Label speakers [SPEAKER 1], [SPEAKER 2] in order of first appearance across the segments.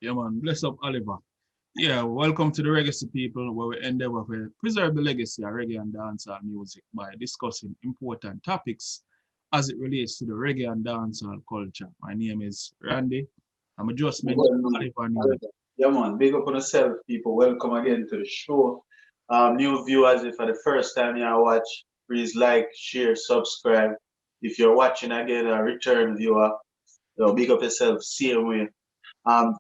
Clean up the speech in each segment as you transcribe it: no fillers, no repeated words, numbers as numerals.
[SPEAKER 1] Yeah, man. Bless up, Oliver. Yeah, welcome to the Reggaecy people, where we endeavor to preserve the legacy of reggae and dancehall music by discussing important topics as it relates to the reggae and dancehall culture. My name is Randy. I'm just mentioned
[SPEAKER 2] Well, man.
[SPEAKER 1] Oliver name.
[SPEAKER 2] Yeah, man. Big up on yourself, people. Welcome again to the show. New viewers, if for the first time you watch, please like, share, subscribe. If you're watching again, a return viewer, big up yourself, same way.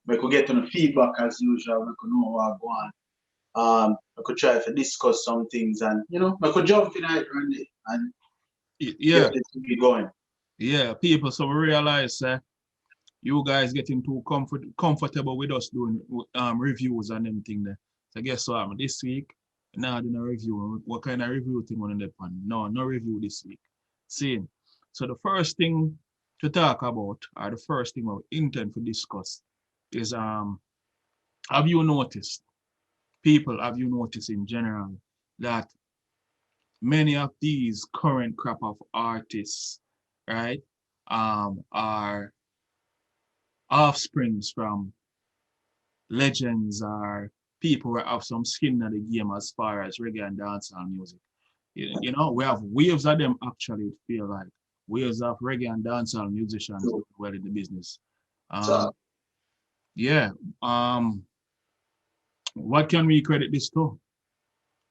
[SPEAKER 2] We could get on the feedback as usual. We could know what go on. I could try to discuss some things and, we could jump in it, Randy, and get
[SPEAKER 1] Yeah,
[SPEAKER 2] this thing going.
[SPEAKER 1] yeah, people. So we realize you guys getting too comfortable with us doing reviews and everything there. So guess what? This week, now doing a review. What kind of review thing on the pan? No, no review this week. See. So the first thing to talk about, or the first thing we intend to discuss, is have you noticed, people, have you noticed in general that many of these current crop of artists, right, are offsprings from legends or people who have some skin in the game as far as reggae and dancehall music. We have waves of them actually feel like waves of reggae and dancehall musicians
[SPEAKER 2] So,
[SPEAKER 1] doing well in the business. Um,
[SPEAKER 2] so
[SPEAKER 1] yeah. What can we credit this to?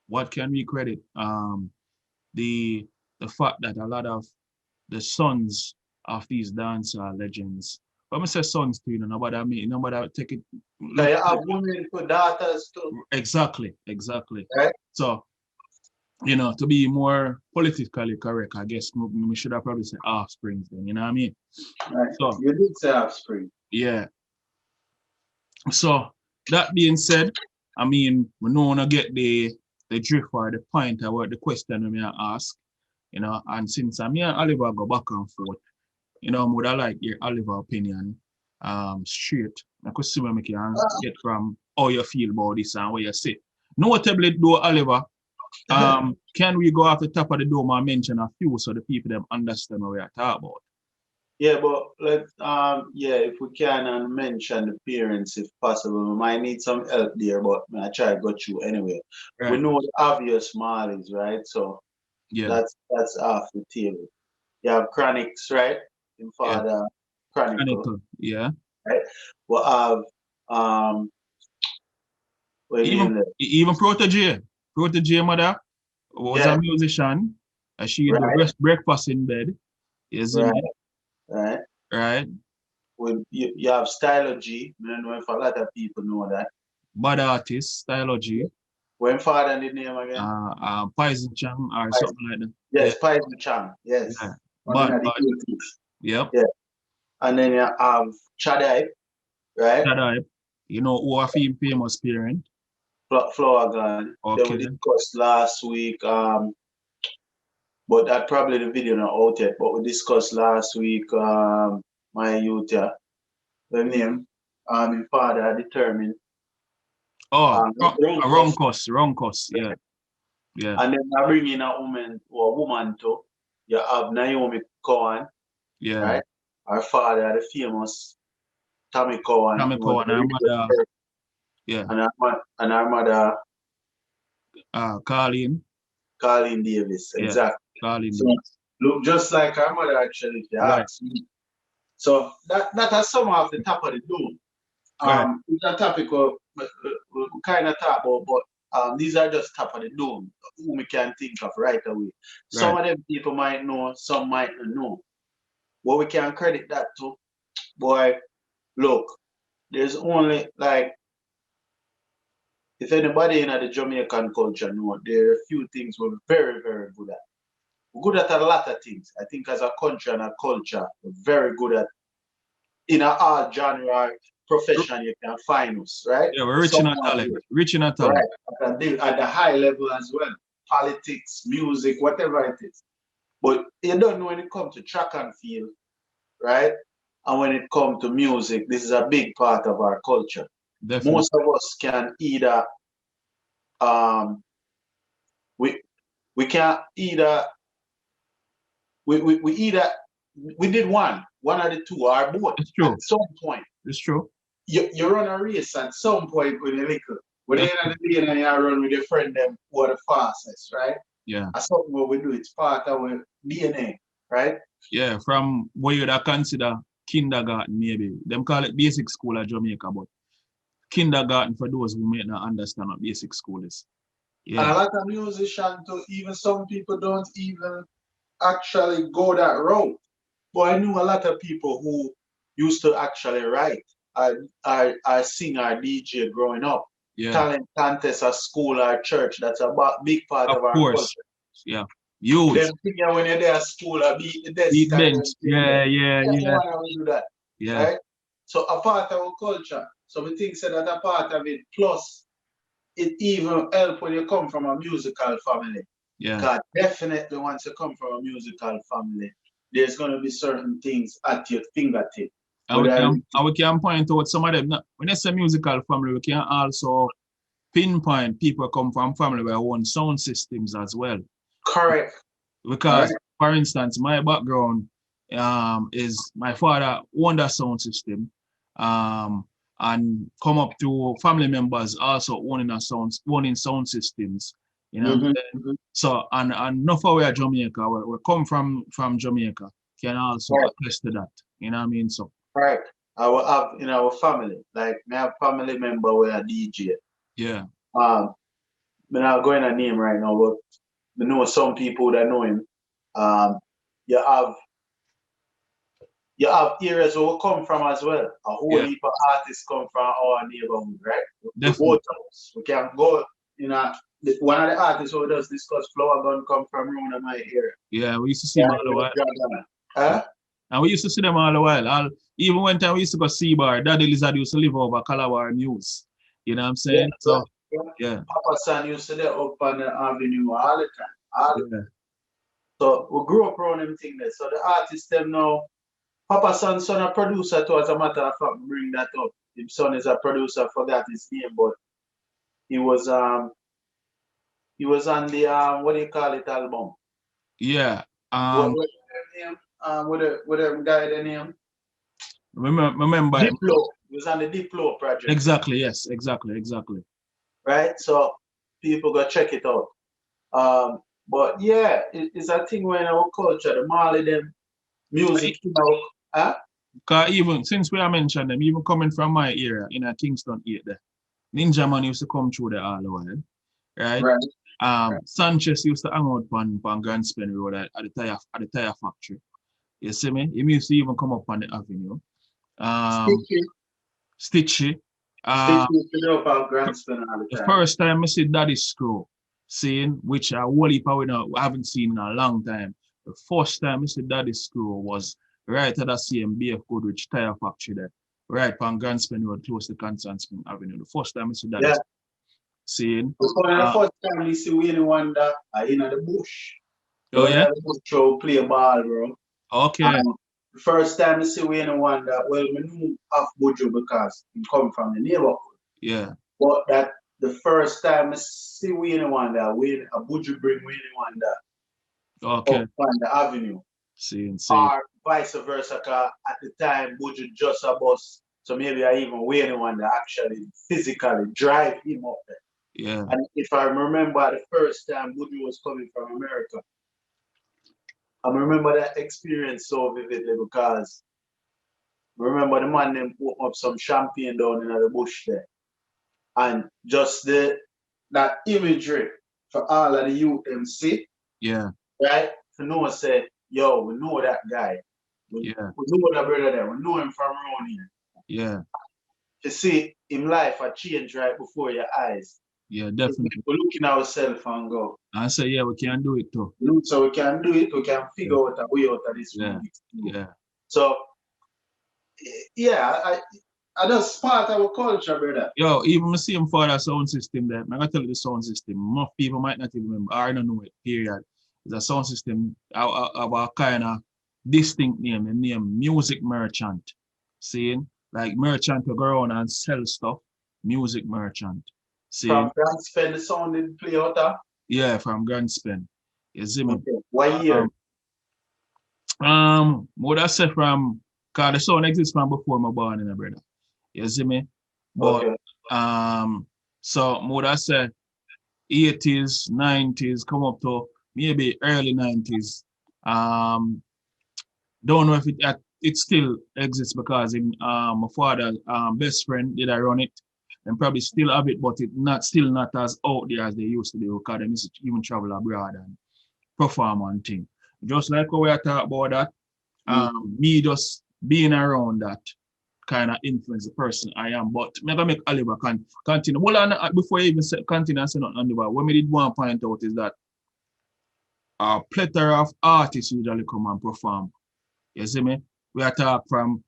[SPEAKER 1] What can we credit? The the fact that a lot of the sons of these dancehall legends. When I say sons too, nobody mean nobody take it
[SPEAKER 2] can
[SPEAKER 1] look
[SPEAKER 2] you have women for daughters too,
[SPEAKER 1] exactly.
[SPEAKER 2] right?
[SPEAKER 1] So to be more politically correct, I guess we should have probably said offsprings then, you know what I mean?
[SPEAKER 2] Right.
[SPEAKER 1] So
[SPEAKER 2] You did say offspring.
[SPEAKER 1] yeah. So that being said, I mean we don't wanna get the drift or the point about the question we may ask, and since I'm here and Oliver go back and forth, would I like your Oliver opinion straight. I could see where we can get from how you feel about this and what you say. Notably though, Oliver, can we go off the top of the dome and mention a few so the people them understand what we are talking about?
[SPEAKER 2] Yeah, but if we can and mention the parents if possible. We might need some help there, but I try to go through anyway. We
[SPEAKER 1] Right.
[SPEAKER 2] know the obvious Marlies, right? So
[SPEAKER 1] Yeah.
[SPEAKER 2] that's off the table. You have Chronics, right? In
[SPEAKER 1] Yeah.
[SPEAKER 2] Father Chronicle,
[SPEAKER 1] Chronicle. Yeah.
[SPEAKER 2] right? We have um what
[SPEAKER 1] Even
[SPEAKER 2] name that?
[SPEAKER 1] even Protege. Protege mother was a
[SPEAKER 2] Yeah,
[SPEAKER 1] musician. And she do
[SPEAKER 2] right,
[SPEAKER 1] breakfast in bed. You see
[SPEAKER 2] right,
[SPEAKER 1] me?
[SPEAKER 2] right.
[SPEAKER 1] Right?
[SPEAKER 2] You have Stylo G. I don't know if a lot of people know that.
[SPEAKER 1] Bad artist, stylogy,
[SPEAKER 2] When father the name again?
[SPEAKER 1] Poison Chang or
[SPEAKER 2] Spice.
[SPEAKER 1] something like that. Yeah.
[SPEAKER 2] Yes, Spice Chang.
[SPEAKER 1] Yeah.
[SPEAKER 2] Yes. One in
[SPEAKER 1] But
[SPEAKER 2] the 80s.
[SPEAKER 1] yep.
[SPEAKER 2] Yeah. And then you have Chadai, right?
[SPEAKER 1] Shut up. Who are famous parent.
[SPEAKER 2] Flower Gun. Then we
[SPEAKER 1] Okay.
[SPEAKER 2] discussed last week, but that probably the video not out yet, but we discussed last week, my youth, yeah, the name, in father determined,
[SPEAKER 1] Oh,
[SPEAKER 2] Runkus.
[SPEAKER 1] Roncos. Yeah. Yeah.
[SPEAKER 2] And then I bring in a woman or a woman too. You have Naomi Cohen,
[SPEAKER 1] Yeah.
[SPEAKER 2] right? Our father, the famous Tommy Cohen, he was
[SPEAKER 1] Kamiko and
[SPEAKER 2] the
[SPEAKER 1] her
[SPEAKER 2] radio
[SPEAKER 1] mother.
[SPEAKER 2] star,
[SPEAKER 1] Yeah.
[SPEAKER 2] and our mother,
[SPEAKER 1] Carlene.
[SPEAKER 2] Colleen Davis,
[SPEAKER 1] Yeah.
[SPEAKER 2] exactly.
[SPEAKER 1] Carlene
[SPEAKER 2] So
[SPEAKER 1] Davis.
[SPEAKER 2] look just like our mother actually, if you
[SPEAKER 1] Right.
[SPEAKER 2] ask me. So that has some of the top of the dome.
[SPEAKER 1] Right.
[SPEAKER 2] It's a topic we kind of talk about, but these are just top of the dome who we can think of right away. Some
[SPEAKER 1] Right.
[SPEAKER 2] of them people might know, some might not know. But we can credit that to, boy, look, there's only like, if anybody in the Jamaican culture know, there are a few things we're very, very good at. We're good at a lot of things. I think as a country and a culture, we're very good at in a all genre profession you can find us, right?
[SPEAKER 1] Yeah, we're rich in our
[SPEAKER 2] Someone
[SPEAKER 1] talent.
[SPEAKER 2] here,
[SPEAKER 1] Rich in our talent.
[SPEAKER 2] right? At the high level as well. Politics, music, whatever it is. But you don't know when it comes to track and field, right? And when it comes to music, this is a big part of our culture.
[SPEAKER 1] Definitely.
[SPEAKER 2] Most of us can either um we we can either we either we did one of the two or both
[SPEAKER 1] It's
[SPEAKER 2] at
[SPEAKER 1] true.
[SPEAKER 2] some point.
[SPEAKER 1] It's true.
[SPEAKER 2] you run a race at some point when you're little. When you're in the day and you run with your friend them who are the fastest, right?
[SPEAKER 1] Yeah.
[SPEAKER 2] That's something what we do. It's part of our DNA, right?
[SPEAKER 1] Yeah, from what you'd consider kindergarten, maybe. Them call it basic school at Jamaica, but kindergarten for those who may not understand what basic school is.
[SPEAKER 2] And
[SPEAKER 1] Yeah.
[SPEAKER 2] a lot of musicians too, even some people don't even actually go that route. But I knew a lot of people who used to actually write, I sing, or DJ growing up.
[SPEAKER 1] Yeah.
[SPEAKER 2] Talent contest at school or church, that's a big part
[SPEAKER 1] Of
[SPEAKER 2] of our
[SPEAKER 1] course.
[SPEAKER 2] culture.
[SPEAKER 1] Yeah. Youth.
[SPEAKER 2] Them thing when you're there at school, I beat the desk
[SPEAKER 1] Beat
[SPEAKER 2] and
[SPEAKER 1] bench.
[SPEAKER 2] them thing
[SPEAKER 1] Yeah,
[SPEAKER 2] there.
[SPEAKER 1] yeah, yeah.
[SPEAKER 2] Everyone will do that,
[SPEAKER 1] Yeah.
[SPEAKER 2] right? So a part of our culture. So we think so that a part of it. Plus, it even help when you come from a musical family.
[SPEAKER 1] Yeah.
[SPEAKER 2] Because definitely once you come from a musical family, there's going to be certain things at your fingertip.
[SPEAKER 1] And we can point out some of them. When it's a musical family, we can also pinpoint people come from family where own sound systems as well.
[SPEAKER 2] Correct.
[SPEAKER 1] Because, for instance, my background is my father owned a sound system, and come up to family members also owning sound systems. You know what I'm saying? So, and enough of we are Jamaica, we come from Jamaica, can also attest to that. You know what I mean? So.
[SPEAKER 2] Right. I will have in our family, like my have family member were a DJ.
[SPEAKER 1] Yeah.
[SPEAKER 2] I'm not going to name right now, but I know some people that know him. You have areas where we come from as well. A whole heap of artists come from our neighborhood, right?
[SPEAKER 1] Definitely.
[SPEAKER 2] We can go, one of the artists who does discuss Flower Gun come from around my area.
[SPEAKER 1] Yeah, we used to see them all the while.
[SPEAKER 2] Huh?
[SPEAKER 1] And we used to see them all the while. Even one time we used to go see bar, Daddy Lizard used to live over Calabar News. You know what I'm saying? Yeah.
[SPEAKER 2] Papa San used to there up on the avenue all the time. So we grew up around them thing there. So the artists them now, Papa San's son a producer too, as a matter of fact, bring that up. His son is a producer, I forgot his name, but he was on the what do you call it album?
[SPEAKER 1] Yeah.
[SPEAKER 2] What name? What the guy the name?
[SPEAKER 1] Remember
[SPEAKER 2] Diplo. He was on the Diplo project.
[SPEAKER 1] Exactly, yes, exactly.
[SPEAKER 2] Right? So people go check it out. But yeah, it's a thing when our culture, the Mali them music,
[SPEAKER 1] Because even since we are mentioned them, even coming from my area in a Kingston 8 there, Ninja Man used to come through there all the while. Right? Sanchez used to hang out on Grand Spen Road at the tire factory. You see me? He used to even come up on the avenue. Stitchy. The first time I see Daddy Screw seeing, which I haven't seen in a long time. The first time I see Daddy Screw was right at the same BF Goodrich tire factory there. Right on Grand Spen Road, close to Constant Spring Avenue. The first time I see Daddy Screw. Seeing.
[SPEAKER 2] The first time you see Winnie Wonder in the bush.
[SPEAKER 1] Oh, yeah?
[SPEAKER 2] The bush show play ball, bro.
[SPEAKER 1] Okay.
[SPEAKER 2] The first time you see Winnie Wonder, well, I knew of Buju because he come from the neighborhood.
[SPEAKER 1] Yeah.
[SPEAKER 2] But that the first time I see Winnie Wonder, when a Buju bring Winnie Wonder up on the avenue. Or vice versa, because at the time Buju just a bus. So maybe I even Winnie Wonder actually physically drive him up there.
[SPEAKER 1] Yeah.
[SPEAKER 2] And if I remember the first time Buju was coming from America, I remember that experience so vividly because I remember the man them open up some champagne down in the bush there. And just that imagery for all of the youth them see.
[SPEAKER 1] Yeah.
[SPEAKER 2] Right? To know say, yo, we know that guy. We know that brother there. We know him from around here.
[SPEAKER 1] Yeah.
[SPEAKER 2] To see him life a change right before your eyes.
[SPEAKER 1] Yeah, definitely.
[SPEAKER 2] We're looking at ourselves and go.
[SPEAKER 1] I say, yeah, we can do it too.
[SPEAKER 2] So we can do it, we can figure out a way out of this.
[SPEAKER 1] Yeah.
[SPEAKER 2] So, yeah, I just part of our culture, brother.
[SPEAKER 1] Yo, even the same for the sound system there. I'm going to tell you the sound system. Most people might not even remember. I don't know it, period. It's a sound system of a kind of distinct name. The name Music Merchant. Seeing? Like merchant to go around and sell stuff. Music Merchant. See?
[SPEAKER 2] From Grand Spen, the sound did play out there?
[SPEAKER 1] Yeah, from Grand Spen. You see me?
[SPEAKER 2] Okay. What year?
[SPEAKER 1] Would I say from, because the sound exists from before my born in a brother. You see me? But so would I say 80s, 90s, come up to maybe early 90s. Don't know if it still exists because my father best friend did I run it and probably still have it, but it still not as out there as they used to be because they used to even travel abroad and perform and thing. Just like how we are talking about that, me just being around that kind of influence the person I am. But I'm gonna make Oliver continue. Well, before I even continue and say nothing, Oliver, what I did want to point out is that a plethora of artists usually come and perform. You see me? We are talk from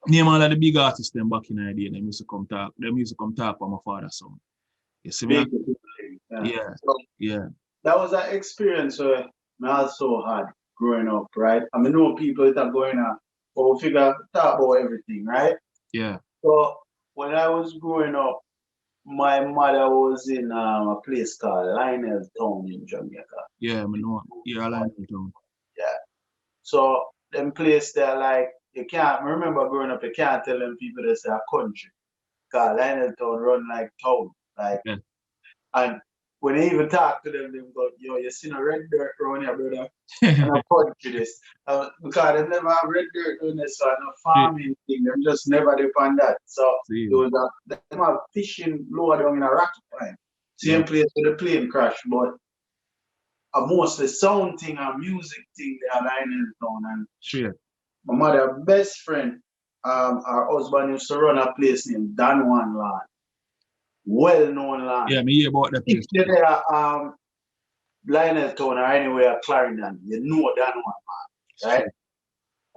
[SPEAKER 1] name all of the big artists them back in the day. They used to come talk. They used to come talk for my father's song. You see me? Yeah.
[SPEAKER 2] So
[SPEAKER 1] Yeah.
[SPEAKER 2] that was an experience where I also had growing up, right? I mean, know people that are going on, but we figure talk about everything, right?
[SPEAKER 1] Yeah.
[SPEAKER 2] So when I was growing up, my mother was in a place called Lionel Town in Jamaica.
[SPEAKER 1] Yeah, I know. Yeah, I like it.
[SPEAKER 2] Yeah. So them place there, like, you can't remember growing up, you can't tell them people they say a country. Cause Lionel Town run like town. Like,
[SPEAKER 1] Yeah.
[SPEAKER 2] and when they even talk to them, they go, yo, you seen a red dirt around here, brother? And I country this. Because they never have red dirt doing this, so no farming thing, them just never depend that. So
[SPEAKER 1] See.
[SPEAKER 2] there was them have fishing lower down in a rocky point. Same place where the plane crash, but mostly sound thing and music thing they are lying down. And
[SPEAKER 1] Sure.
[SPEAKER 2] my mother best friend, her husband used to run a place named Dan One Land. Well-known land.
[SPEAKER 1] Yeah, me hear about that place.
[SPEAKER 2] If they are Lionel Town or anywhere Clarendon, you know Dan One Man,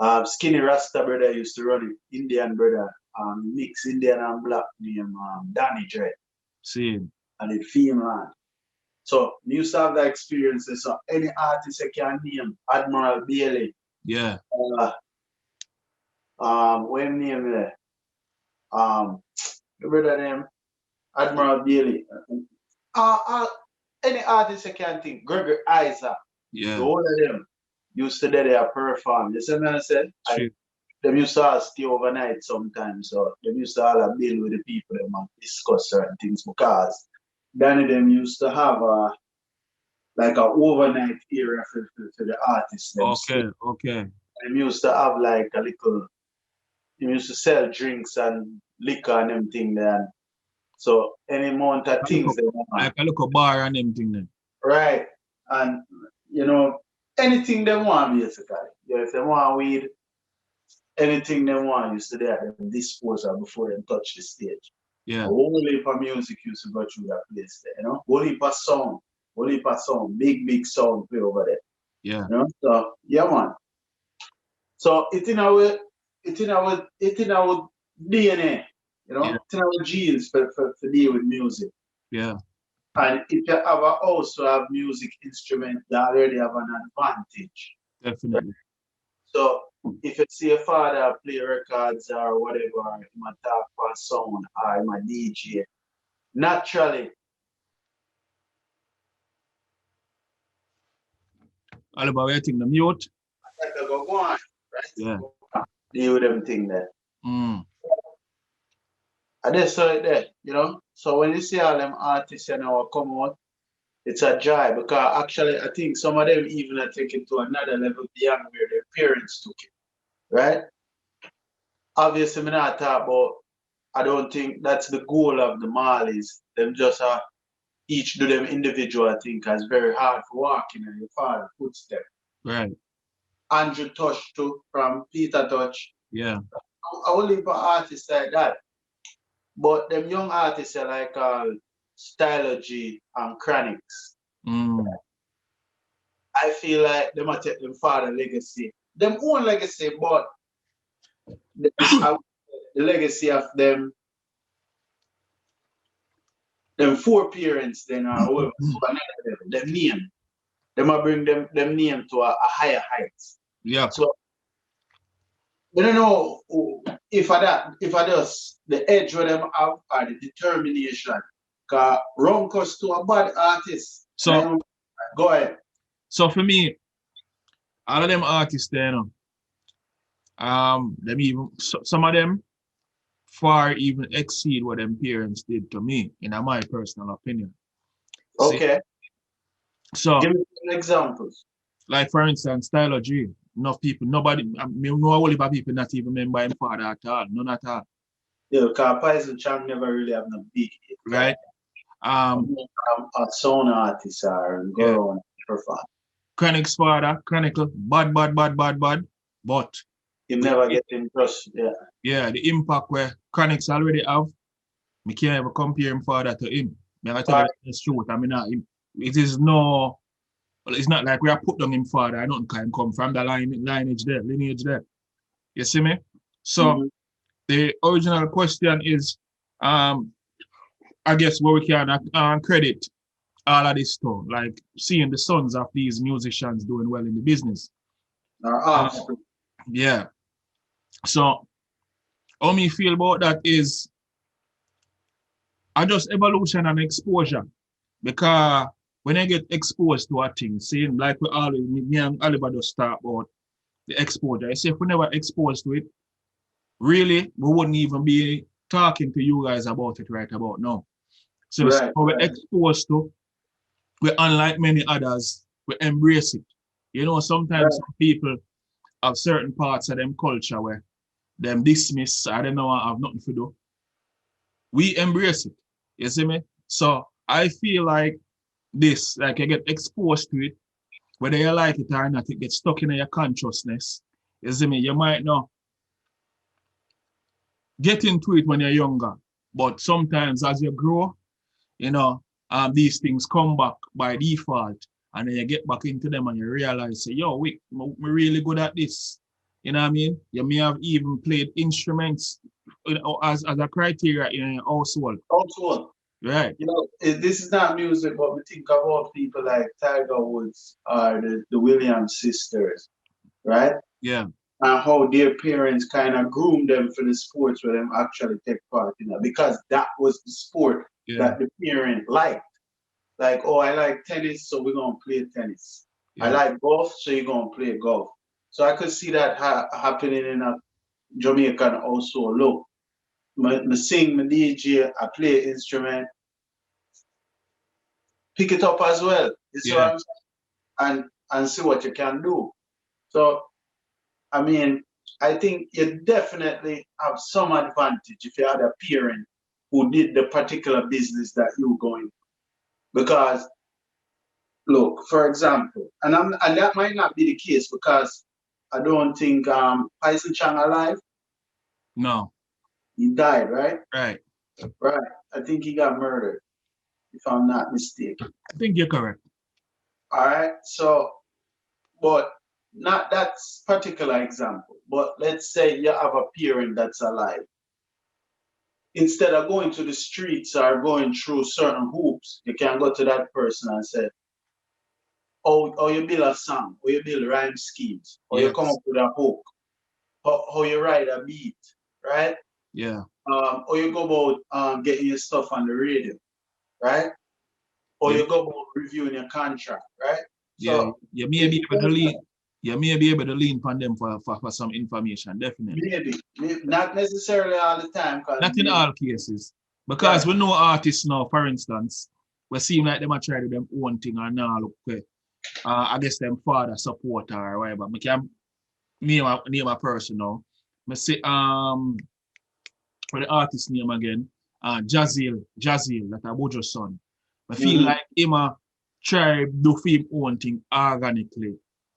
[SPEAKER 2] right? Skinny Rasta brother used to run it, Indian brother, mix Indian and black named Danny Dread.
[SPEAKER 1] See.
[SPEAKER 2] And it film land. So you used to have that experience. So any artist you can name, Admiral Bailey.
[SPEAKER 1] Yeah.
[SPEAKER 2] When name there? The brother name Admiral Bailey. Any artist you can think, Gregory Isaac.
[SPEAKER 1] Yeah.
[SPEAKER 2] The whole of them used to there perform. You see what I said? Them used to all stay overnight sometimes. So them used to all deal with the people them and discuss certain things because Danny them used to have like an overnight area for the artists.
[SPEAKER 1] Okay.
[SPEAKER 2] Them used to have like a little, them used to sell drinks and liquor and them thing there. So any amount of things they want.
[SPEAKER 1] Like a little bar and them thing then.
[SPEAKER 2] Right. And you know, anything they want basically. Yeah, if they want weed, anything they want used to there, them dispose of before they touch the stage.
[SPEAKER 1] Yeah.
[SPEAKER 2] A whole heap of music used to go through that place there, you know. Whole heap of sound, big sound play over there.
[SPEAKER 1] Yeah.
[SPEAKER 2] You know, so yeah man. So it's in our DNA, you know, it's in our genes for deal with music.
[SPEAKER 1] Yeah.
[SPEAKER 2] And if you have also have music instrument, you already have an advantage.
[SPEAKER 1] Definitely.
[SPEAKER 2] So if you see a father play records or whatever, he might talk for sound or he might DJ, naturally.
[SPEAKER 1] All about waiting the mute.
[SPEAKER 2] I go on, right?
[SPEAKER 1] Yeah.
[SPEAKER 2] Deal with them thing there.
[SPEAKER 1] Mm.
[SPEAKER 2] And that's so there, you know. So when you see all them artists you know come out, it's a joy because actually I think some of them even are taken to another level beyond where their parents took it. Right? Obviously, me not talk about, I don't think that's the goal of the Marleys. Them just each do them individual, I think, it's very hard for walking in your father footsteps.
[SPEAKER 1] Right.
[SPEAKER 2] Andrew Touch too, from Peter Touch.
[SPEAKER 1] Yeah.
[SPEAKER 2] I will leave for artists like that. But them young artists are like Stylogy and Chronics.
[SPEAKER 1] Mm.
[SPEAKER 2] I feel like they might take them father legacy. Them own legacy, but the legacy of them four parents then or whoever, them name. They might bring them name to a higher height.
[SPEAKER 1] Yeah.
[SPEAKER 2] So we don't know if I just the edge where them have or the determination. Cause wrong cause to a bad artist.
[SPEAKER 1] So
[SPEAKER 2] go ahead.
[SPEAKER 1] So for me, all of them artists there, you know, them even some of them far even exceed what them parents did to me, in my personal opinion. See?
[SPEAKER 2] Okay.
[SPEAKER 1] So,
[SPEAKER 2] Give me some examples.
[SPEAKER 1] like for instance, Tyler G, enough people, nobody, I mean, no only about people not even remember him father at all, none at all.
[SPEAKER 2] Yeah, because Poison Chang never really have no big hit.
[SPEAKER 1] Right?
[SPEAKER 2] A song artist and go
[SPEAKER 1] Yeah.
[SPEAKER 2] around and perform.
[SPEAKER 1] Chronic's father, Chronicle, bad, bad, bad, bad, bad. But
[SPEAKER 2] You never get him trust. Yeah.
[SPEAKER 1] yeah, the impact where Chronic's already have, me can't ever compare him father to him. I tell you the truth. I mean, it is no, well, it's not like we are put down him father. I don't can come from the lineage there. You see me? So the original question is, I guess where we can credit all of this stuff, like seeing the sons of these musicians doing well in the business.
[SPEAKER 2] Our offspring.
[SPEAKER 1] Yeah. So how me feel about that is I just evolution and exposure. Because when I get exposed to a thing, seeing like we all me and Oliver just talk about the exposure. I say if we never exposed to it, really we wouldn't even be talking to you guys about it right about now. So
[SPEAKER 2] Right.
[SPEAKER 1] we're exposed to, we unlike many others, we embrace it. You know, sometimes some people have certain parts of them culture where them dismiss, I don't know, I have nothing to do. We embrace it. You see me? So I feel like this, like I get exposed to it, whether you like it or not, it gets stuck in your consciousness. You see me? You might not get into it when you're younger, but sometimes as you grow, you know, these things come back by default, and then you get back into them and you realize, say, yo, we're really good at this. You know what I mean? You may have even played instruments, you know, as a criteria in your household.
[SPEAKER 2] Also,
[SPEAKER 1] Right.
[SPEAKER 2] you know, this is not music, but we think about people like Tiger Woods or the Williams sisters, right?
[SPEAKER 1] Yeah.
[SPEAKER 2] And how their parents kind of groomed them for the sports where them actually take part in it, because that was the sport that the parent liked. Like, oh, I like tennis, so we're gonna play tennis. I like golf, so you're gonna play golf. So I could see that happening in a Jamaican also. Look, me sing, me DJ, I play instrument, pick it up as well. You see what I'm saying? And see what you can do. So I mean, I think you definitely have some advantage if you had a parent who did the particular business that you're going. Because look, for example, and that might not be the case because I don't think Tyson Chang alive.
[SPEAKER 1] No.
[SPEAKER 2] He died, right?
[SPEAKER 1] Right.
[SPEAKER 2] Right. I think he got murdered, if I'm not mistaken.
[SPEAKER 1] I think you're correct.
[SPEAKER 2] All right. So, but not that particular example. But let's say you have a parent that's alive. Instead of going to the streets or going through certain hoops, you can go to that person and say, oh, you build a song, or you build rhyme schemes, or you come up with a hook, how you write a beat, right?
[SPEAKER 1] Yeah.
[SPEAKER 2] Or you go about getting your stuff on the radio, right? Or you go about reviewing your contract, right?
[SPEAKER 1] So you may be able to lean. You may be able to lean on them for some information, definitely.
[SPEAKER 2] Maybe. Not necessarily all the time.
[SPEAKER 1] Not in all cases. Because we know artists now, for instance, we seem like them are trying to do them own thing and now look quick. I guess them father supporter or whatever. I can name a person now. I say for the artist name again, Jazil, that a Bojo's son. I feel like him try do for him own thing organically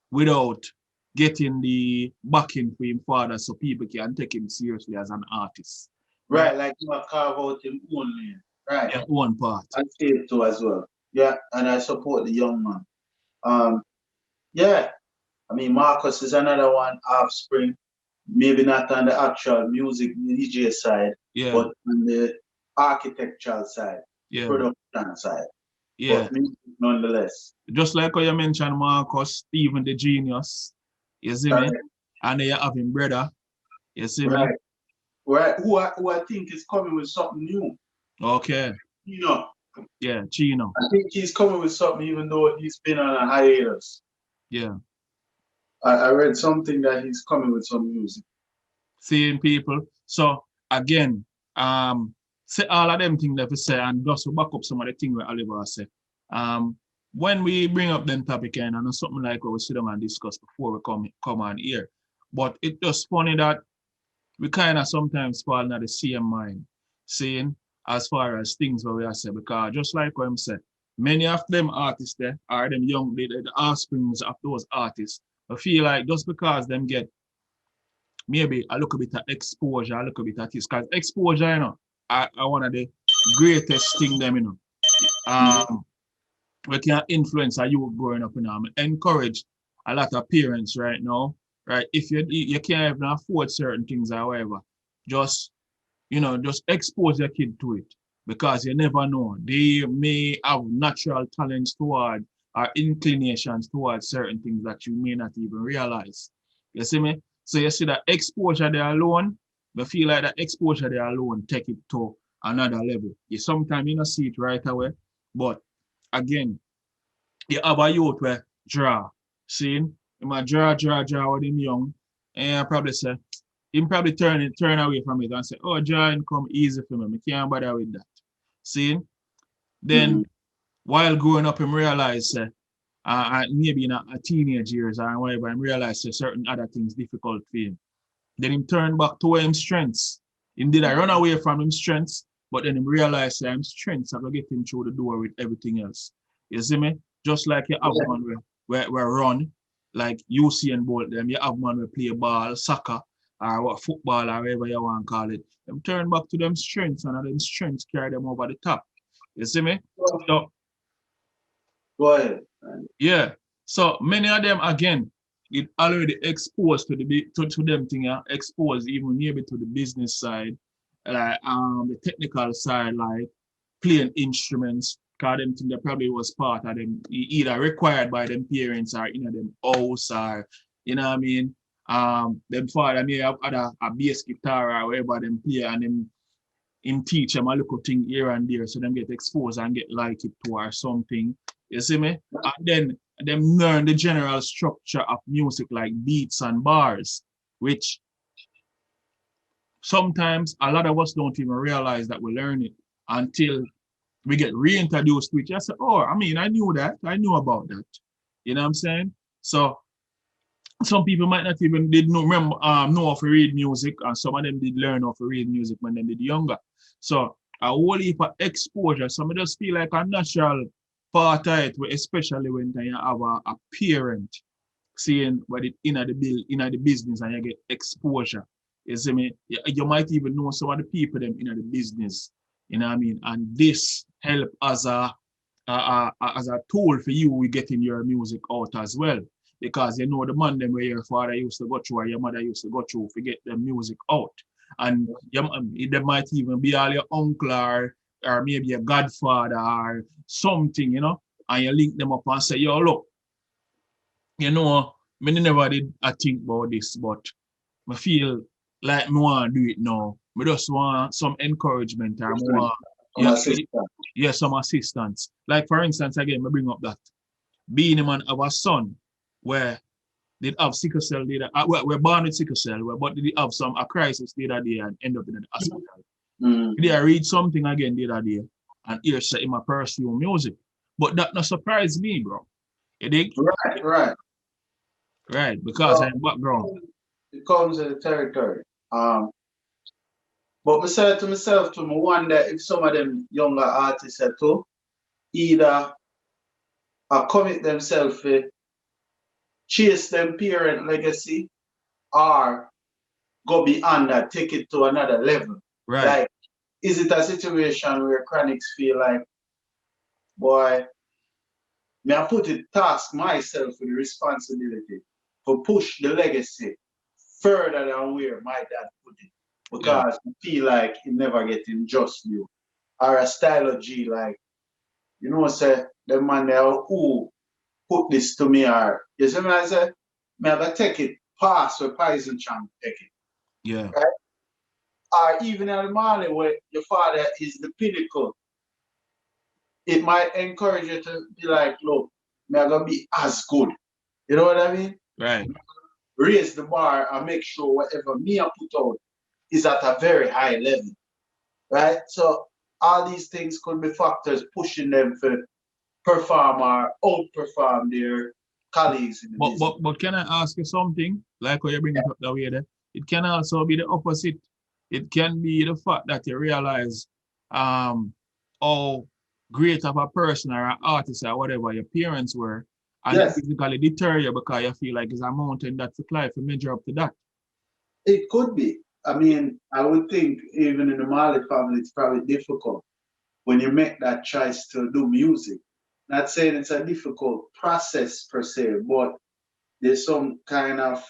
[SPEAKER 1] without getting the backing for him father so people can take him seriously as an artist.
[SPEAKER 2] Right, like you carve out him own lane. Right.
[SPEAKER 1] Yeah, one part.
[SPEAKER 2] I see it too as well. Yeah, and I support the young man. Yeah, I mean Marcus is another one, offspring. Maybe not on the actual music DJ side, but on the architectural side, production side.
[SPEAKER 1] Yeah.
[SPEAKER 2] But music nonetheless.
[SPEAKER 1] Just like how you mentioned Marcus, Stephen the genius. You see me? And then you have him brother. You see me?
[SPEAKER 2] Right. Who I think is coming with something new.
[SPEAKER 1] Okay.
[SPEAKER 2] Chino.
[SPEAKER 1] Yeah, Chino.
[SPEAKER 2] I think he's coming with something even though he's been on a hiatus.
[SPEAKER 1] Yeah.
[SPEAKER 2] I read something that he's coming with some music.
[SPEAKER 1] Seeing people. So again, say all of them things that we say, and just to back up some of the things where Oliver said. When we bring up them topic and I know something like what we sit down and discuss before we come on here. But it's just funny that we kind of sometimes fall into the same mind, saying as far as things where we are saying, because just like what I'm saying, many of them artists there are them young, the offsprings of those artists. I feel like just because them get maybe a little bit of exposure, a little bit of this, because exposure, are one of the greatest thing them, we can influence a youth growing up, encourage a lot of parents right now, right? If you can't even afford certain things or whatever, just just expose your kid to it because you never know. They may have natural talents toward or inclinations towards certain things that you may not even realize. You see me? So you see that exposure there alone, I feel like that exposure there alone take it to another level. You sometimes you don't see it right away, but again, you have a youth where draw, seeing him a draw when him young, and I probably say him probably turn away from it and say, oh, drawing come easy for me. I can't bother with that. Seeing? Then while growing up, him realize maybe in a teenage years or whatever, him realize certain other things difficult for him. Then him turn back to him strengths. Him did I run away from him strengths, but then him realize that him strengths are gonna get him through the door with everything else. You see me? Just like you have one where run, like Usain Bolt, them you have one where play ball, soccer, or what football or whatever you want to call it. Them turn back to them strengths and them strengths carry them over the top. You see me? So
[SPEAKER 2] go ahead.
[SPEAKER 1] yeah. So many of them again, it already exposed to them thing, exposed even maybe to the business side, like the technical side, like playing instruments, because them thing that probably was part of them, either required by them parents or in them house or you know what I mean. Them father may have other a bass guitar or whatever them play and them him teach them a little thing here and there so them get exposed and get like it to or something. You see me? And then them learn the general structure of music like beats and bars, which sometimes a lot of us don't even realize that we learn it until we get reintroduced to it. I say, oh, I mean, I knew that. I knew about that. You know what I'm saying? So some people might not even did know remember know how to read music, and some of them did learn how to read music when they did younger. So a whole heap of exposure. Some of just feel like a natural part of it, especially when you have a parent seeing what it in the business and you get exposure. You see me? You might even know some of the people them in the business. You know what I mean? And this help as a tool for you getting your music out as well. Because you know the man them where your father used to go through or your mother used to go through to get the music out. And they might even be all your uncle or maybe a godfather or something, and you link them up and say, yo, look, me never did I think about this, but I feel like me want to do it now. I just want some encouragement or more. Some assistance. Like for instance, again, I bring up that being a man of a son where they have sickle cell data. We're born with sickle cell, but they have a crisis the other day and end up in the hospital. Did I read something again the other day and here say him a pursue music. But that not surprise me, bro. You dig?
[SPEAKER 2] Right.
[SPEAKER 1] Right, because I'm background.
[SPEAKER 2] It comes in the territory. But I said to myself, I wonder if some of them younger artists are too, either commit themselves to chase them parent legacy or go beyond that, take it to another level.
[SPEAKER 1] Right.
[SPEAKER 2] Like, is it a situation where chronics feel like, boy, may I put it task myself with the responsibility to push the legacy further than where my dad put it. Because I feel like he never getting just you. Or a style of G, like, say, the man there who put this to me, or, you see me, I say, me have to take it past where Poison Champ take it.
[SPEAKER 1] Yeah.
[SPEAKER 2] Right? Or even in the morning where your father is the pinnacle, it might encourage you to be like, look, me are gonna be as good. You know what I mean?
[SPEAKER 1] Right.
[SPEAKER 2] Raise the bar and make sure whatever me I put out is at a very high level, right? So all these things could be factors pushing them to perform or outperform their colleagues in the business.
[SPEAKER 1] But can I ask you something? Like how you bring it up that way there. It can also be the opposite. It can be the fact that you realize how great of a person or an artist or whatever your parents were, and it
[SPEAKER 2] Yes,
[SPEAKER 1] basically deter you because you feel like it's a mountain that's to climb to measure up to that.
[SPEAKER 2] it could be. I mean, I would think even in the Mali family, it's probably difficult when you make that choice to do music. Not saying it's a difficult process per se, but there's some kind of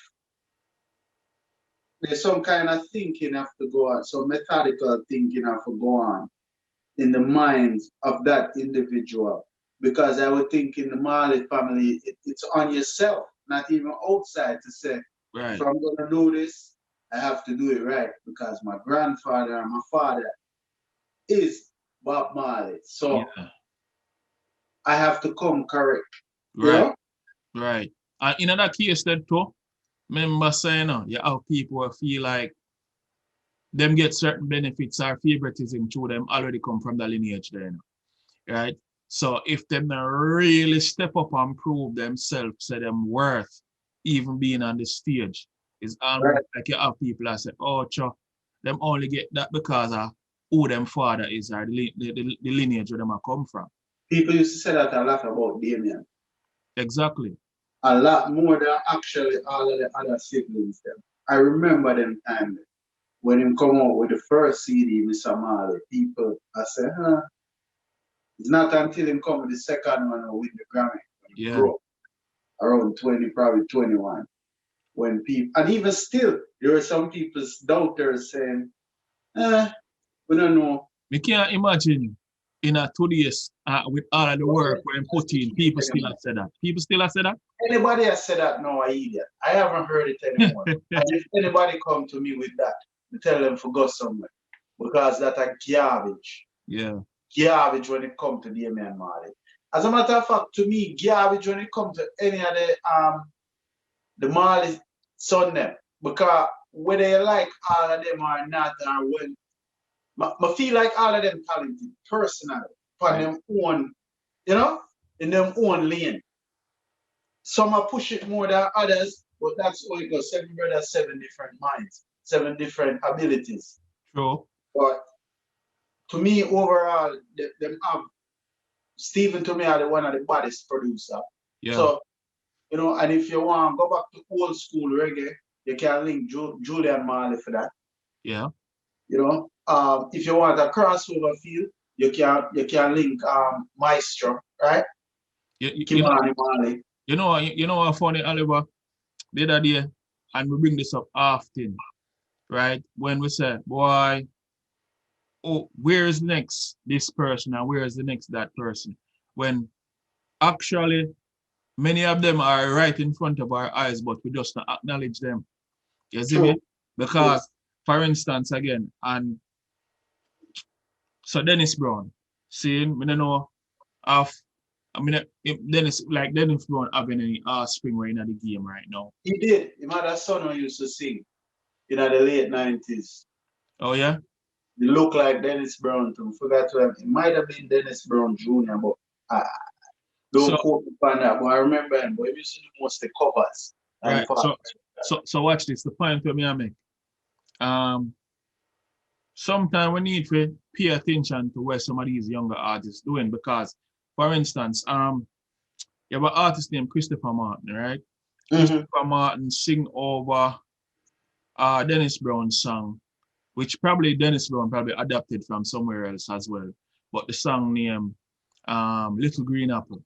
[SPEAKER 2] thinking have to go on, some methodical thinking have to go on in the minds of that individual. Because I would think in the Mali family, it's on yourself, not even outside, to say, if
[SPEAKER 1] Right.
[SPEAKER 2] I'm going to do this, I have to do it right because my grandfather and my father is Bob Marley. So
[SPEAKER 1] Yeah.
[SPEAKER 2] I have to come correct, you
[SPEAKER 1] Right.
[SPEAKER 2] know?
[SPEAKER 1] Right. And in that case, then too, remember saying, you have people who feel like them get certain benefits or favoritism to them already come from the lineage there, right? So if them not really step up and prove themselves, say them worth even being on the stage, it's almost
[SPEAKER 2] Right.
[SPEAKER 1] like you have people that say, oh, cho, them only get that because of who them father is or the lineage where them are come from.
[SPEAKER 2] People used to say that a lot about Damien.
[SPEAKER 1] Exactly.
[SPEAKER 2] A lot more than actually all of the other siblings. Them. I remember them time when him come out with the first CD with Somali. People, I said, huh? It's not until him come with the second one or with the Grammy when he
[SPEAKER 1] Yeah.
[SPEAKER 2] grew up around 20, probably 21. When people, and even still, there are some people's doubters saying, we don't know.
[SPEAKER 1] We can't imagine in a 2 days with all of the work we're putting, people still have said that. People still have said that.
[SPEAKER 2] Anybody has said that, no, I idiot. I haven't heard it anymore. And if anybody come to me with that, I tell them to go somewhere. Because that's a garbage.
[SPEAKER 1] Yeah.
[SPEAKER 2] Garbage when it comes to Damian Marley. As a matter of fact, to me, garbage when it comes to any of the Marley son them. Because whether you like all of them or not, or when I feel like all of them talented personally, for
[SPEAKER 1] Yeah.
[SPEAKER 2] them own, you know, in them own lane. Some are push it more than others, but that's how it goes. Seven brothers, seven different minds, seven different abilities.
[SPEAKER 1] True.
[SPEAKER 2] But to me, overall, them have Stephen to me are the one of the baddest producer.
[SPEAKER 1] Yeah.
[SPEAKER 2] So, you know, and if you want to go back to old school reggae, you can link Julian Marley for that.
[SPEAKER 1] Yeah.
[SPEAKER 2] You know, if you want a crossover feel, you can link Maestro, right?
[SPEAKER 1] You know,
[SPEAKER 2] Kimani Marley.
[SPEAKER 1] you know what funny, Oliver, the other day, and we bring this up often, right? When we say, boy, oh, where is next this person and where is the next that person? When actually many of them are right in front of our eyes, but we just not acknowledge them. You see me?
[SPEAKER 2] True. True.
[SPEAKER 1] Because, for instance, again, and so Dennis Brown, seeing, I don't know, of, I mean, Dennis Brown having any offspring right in the game right now.
[SPEAKER 2] He did. He had a son who used to sing in the late 90s.
[SPEAKER 1] Oh, yeah?
[SPEAKER 2] He looked like Dennis Brown too. Forgot to have, it might have been Dennis Brown Jr., but I
[SPEAKER 1] So,
[SPEAKER 2] don't quote me on that. But I remember him, but he used to do most of the covers and
[SPEAKER 1] right.
[SPEAKER 2] parts.
[SPEAKER 1] So watch this. The point where me I make. Um, Sometimes we need to pay attention to what some of these younger artists doing because, for instance, you have an artist named Christopher Martin, right?
[SPEAKER 2] Mm-hmm.
[SPEAKER 1] Christopher Martin sing over Dennis Brown's song, which probably Dennis Brown probably adapted from somewhere else as well. But the song name Little Green Apple,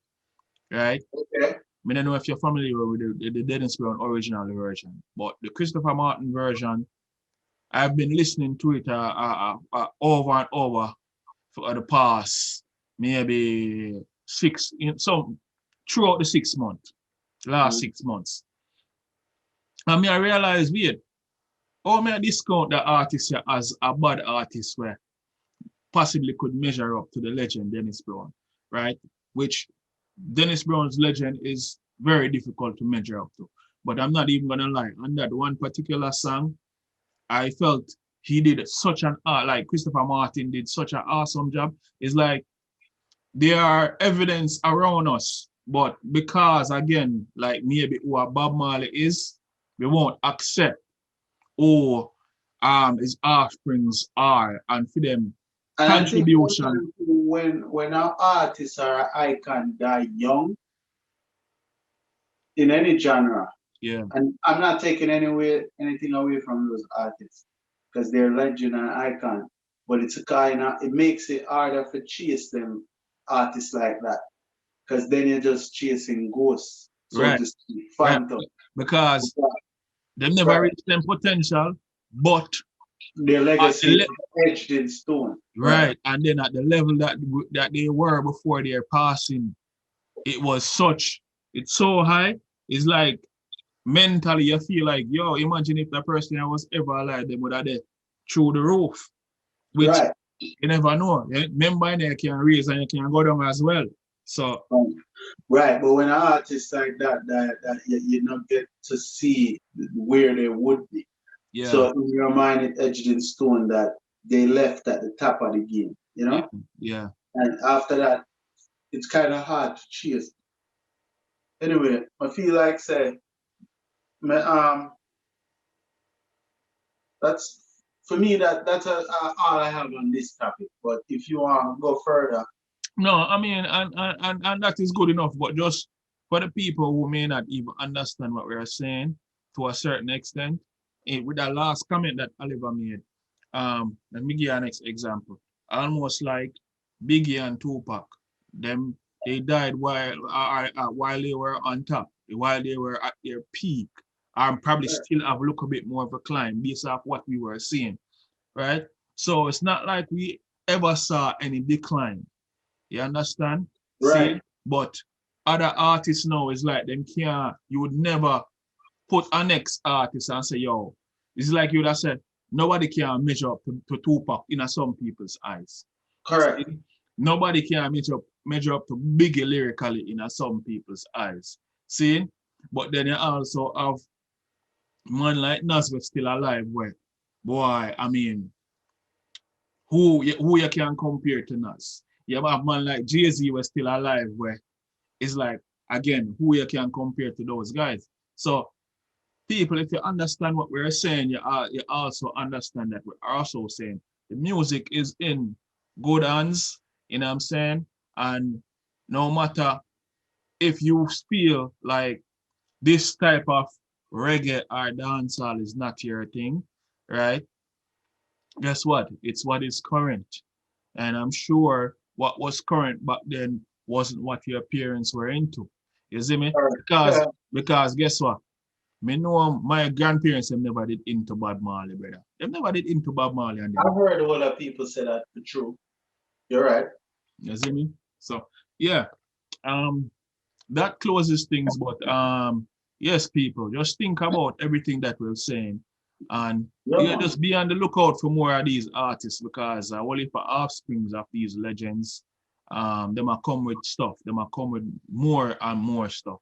[SPEAKER 1] right?
[SPEAKER 2] Okay.
[SPEAKER 1] I don't know if you're familiar with the Dennis Brown original version, but the Christopher Martin version, I've been listening to it over and over for the past maybe throughout the 6 months, last 6 months. And I realize weird. How may I discount the artist here as a bad artist where possibly could measure up to the legend Dennis Brown, right? Which Dennis Brown's legend is very difficult to measure up to. But I'm not even gonna lie. On that one particular song, I felt he did such an like Christopher Martin did such an awesome job. It's like there are evidence around us, but because again, like maybe who Bob Marley is, we won't accept who his offsprings are and for them
[SPEAKER 2] And I think
[SPEAKER 1] contribution.
[SPEAKER 2] when our artists or our icon die young in any genre,
[SPEAKER 1] Yeah,
[SPEAKER 2] and I'm not taking anything away from those artists because they're legend and icon, but it's a kind of it makes it harder to chase them artists like that because then you're just chasing ghosts, so
[SPEAKER 1] right,
[SPEAKER 2] to speak,
[SPEAKER 1] right.
[SPEAKER 2] phantom.
[SPEAKER 1] Because they never
[SPEAKER 2] Right.
[SPEAKER 1] reached their potential, but
[SPEAKER 2] Their
[SPEAKER 1] at
[SPEAKER 2] legacy
[SPEAKER 1] the
[SPEAKER 2] is etched in stone. Right.
[SPEAKER 1] right, and then at the level that they were before their passing, it was such, it's so high. It's like mentally you feel like, yo, imagine if the person that was ever alive, they would have dead through the roof, which
[SPEAKER 2] Right.
[SPEAKER 1] you never know. Remember, you can raise and you can go down as well. So
[SPEAKER 2] Right, but when an artist like that you not get to see where they would be.
[SPEAKER 1] yeah,
[SPEAKER 2] So in your mind, it etched in stone that they left at the top of the game, you
[SPEAKER 1] yeah,
[SPEAKER 2] know?
[SPEAKER 1] yeah.
[SPEAKER 2] And after that, it's kind of hard to chase. Anyway, I feel like say, that's for me that's all I have on this topic. But if you want to go further,
[SPEAKER 1] No, I mean, and that is good enough, but just for the people who may not even understand what we're saying to a certain extent, with that last comment that Oliver made, let me give you an next example. Almost like Biggie and Tupac, them they died while they were on top, while they were at their peak, and probably still have a little bit more of a climb based off what we were seeing, right? So it's not like we ever saw any decline. You understand?
[SPEAKER 2] right,
[SPEAKER 1] See? But other artists now is like them can't, you would never put a next artist and say, yo, it's like you would have said, nobody can measure up to Tupac in some people's eyes.
[SPEAKER 2] correct,
[SPEAKER 1] See? Nobody can measure up to Biggie lyrically in some people's eyes. See? But then you also have man like Nas still alive where, boy, I mean, who you can compare to Nas? You have man like Jay-Z was still alive where it's like, again, who you can compare to those guys. So people, if you understand what we're saying, you also understand that we're also saying the music is in good hands, you know what I'm saying? And no matter if you feel like this type of reggae or dancehall is not your thing, right? Guess what? It's what is current. And I'm sure what was current back then wasn't what your parents were into. You see me?
[SPEAKER 2] correct.
[SPEAKER 1] Because
[SPEAKER 2] Yeah,
[SPEAKER 1] because guess what? Me know my grandparents have never did into Bob Marley, brother. They never did into Bob Marley and
[SPEAKER 2] I've
[SPEAKER 1] them.
[SPEAKER 2] heard a lot of people say that for true. You're right.
[SPEAKER 1] You see me? So yeah. Um that closes things, but yes, people, just think about everything that we're saying. And
[SPEAKER 2] Yeah,
[SPEAKER 1] you
[SPEAKER 2] man.
[SPEAKER 1] just be on the lookout for more of these artists because only for offsprings of these legends, them are come with stuff. Them are come with more and more stuff.